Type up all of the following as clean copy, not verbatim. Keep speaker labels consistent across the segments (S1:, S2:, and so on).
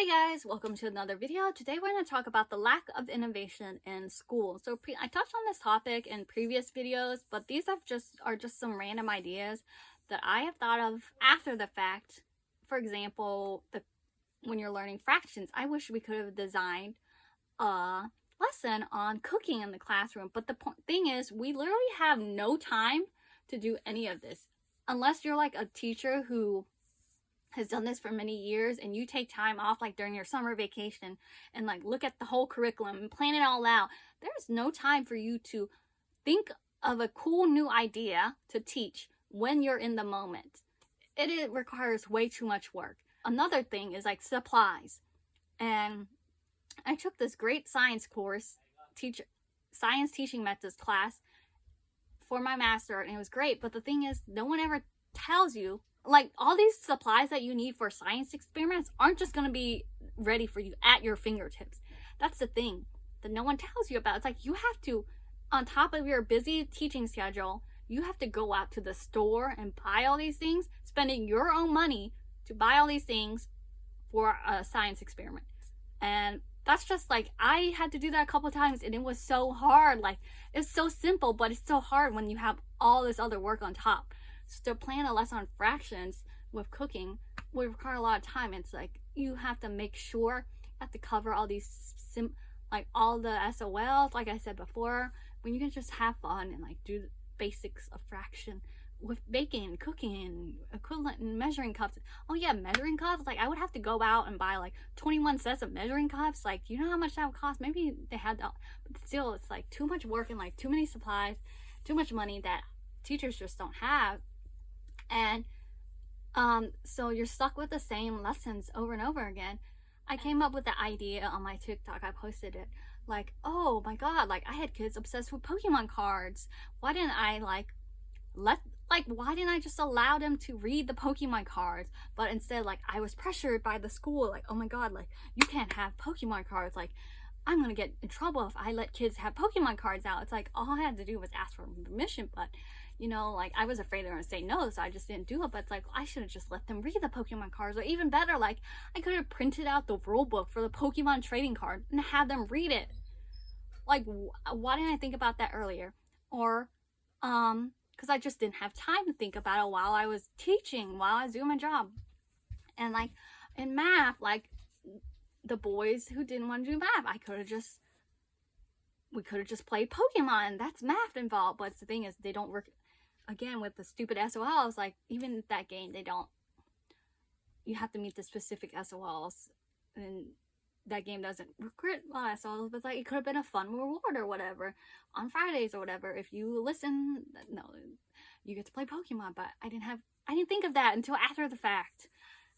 S1: Hey guys, welcome to another video. Today we're going to talk about the lack of innovation in school. So I touched on this topic in previous videos, but these are just some random ideas that I have thought of after the fact. For example, when you're learning fractions, I wish we could have designed a lesson on cooking in the classroom. But the thing is, we literally have no time to do any of this. Unless you're like a teacher who has done this for many years and you take time off like during your summer vacation and like look at the whole curriculum and plan it all out, there's no time for you to think of a cool new idea to teach when you're in the moment. It requires way too much work. Another thing is like supplies. And I took this great science course, science teaching methods class for my master, and it was great. But the thing is, no one ever tells you, like, all these supplies that you need for science experiments aren't just going to be ready for you at your fingertips. That's the thing that no one tells you about. It's like you have to, on top of your busy teaching schedule, you have to go out to the store and buy all these things, spending your own money to buy all these things for a science experiment. And that's just like, I had to do that a couple of times and it was so hard. Like, it's so simple, but it's so hard when you have all this other work on top. So to plan a lesson on fractions with cooking would require a lot of time. It's like you have to make sure you have to cover all these like all the SOLs, like I said before, when you can just have fun and like do the basics of fraction with baking, cooking, equivalent and measuring cups. Oh yeah, measuring cups. Like I would have to go out and buy like 21 sets of measuring cups. Like, you know how much that would cost? Maybe they had that, but still, it's like too much work and like too many supplies, too much money that teachers just don't have. And so you're stuck with the same lessons over and over again. I came up with the idea on my TikTok. I posted it like, oh my god, like I had kids obsessed with Pokemon cards. Why didn't I why didn't I just allow them to read the Pokemon cards? But instead, like, I was pressured by the school, like, oh my god, like, you can't have Pokemon cards. Like, I'm gonna get in trouble if I let kids have Pokemon cards out. It's like, all I had to do was ask for permission, but you know, like, I was afraid they were gonna say no, so I just didn't do it. But it's like, I should have just let them read the Pokemon cards. Or even better, like, I could have printed out the rule book for the Pokemon trading card and had them read it. Like, why didn't I think about that earlier? Or because I just didn't have time to think about it while I was teaching, while I was doing my job. And like in math, like the boys who didn't want to do math, we could have just played Pokemon. That's math involved. But the thing is, they don't work, again, with the stupid SOLs. Like, even that game, you have to meet the specific SOLs, and that game doesn't recruit a lot of SOLs, but like, it could have been a fun reward or whatever on Fridays or whatever. If you listen, no, you get to play Pokemon. But I didn't think of that until after the fact.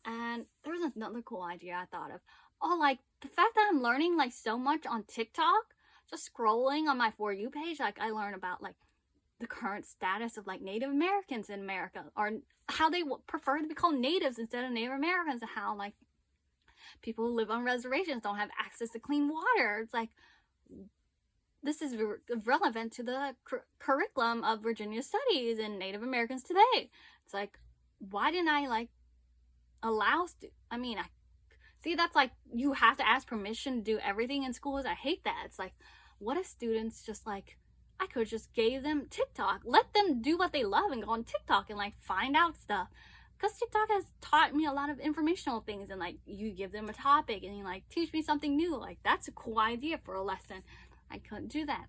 S1: And there was another cool idea I thought of. Oh, like the fact that I'm learning like so much on TikTok, just scrolling on my For You page, like I learn about like the current status of like Native Americans in America, or how they prefer to be called natives instead of Native Americans, and how like people who live on reservations don't have access to clean water. It's like, this is relevant to the curriculum of Virginia Studies and Native Americans today. It's like, why didn't I like allow see, that's like, you have to ask permission to do everything in schools. I hate that. It's like, what if students just like, I could just gave them TikTok, let them do what they love and go on TikTok and like find out stuff. Because TikTok has taught me a lot of informational things, and like, you give them a topic and you like teach me something new. Like, that's a cool idea for a lesson. I couldn't do that.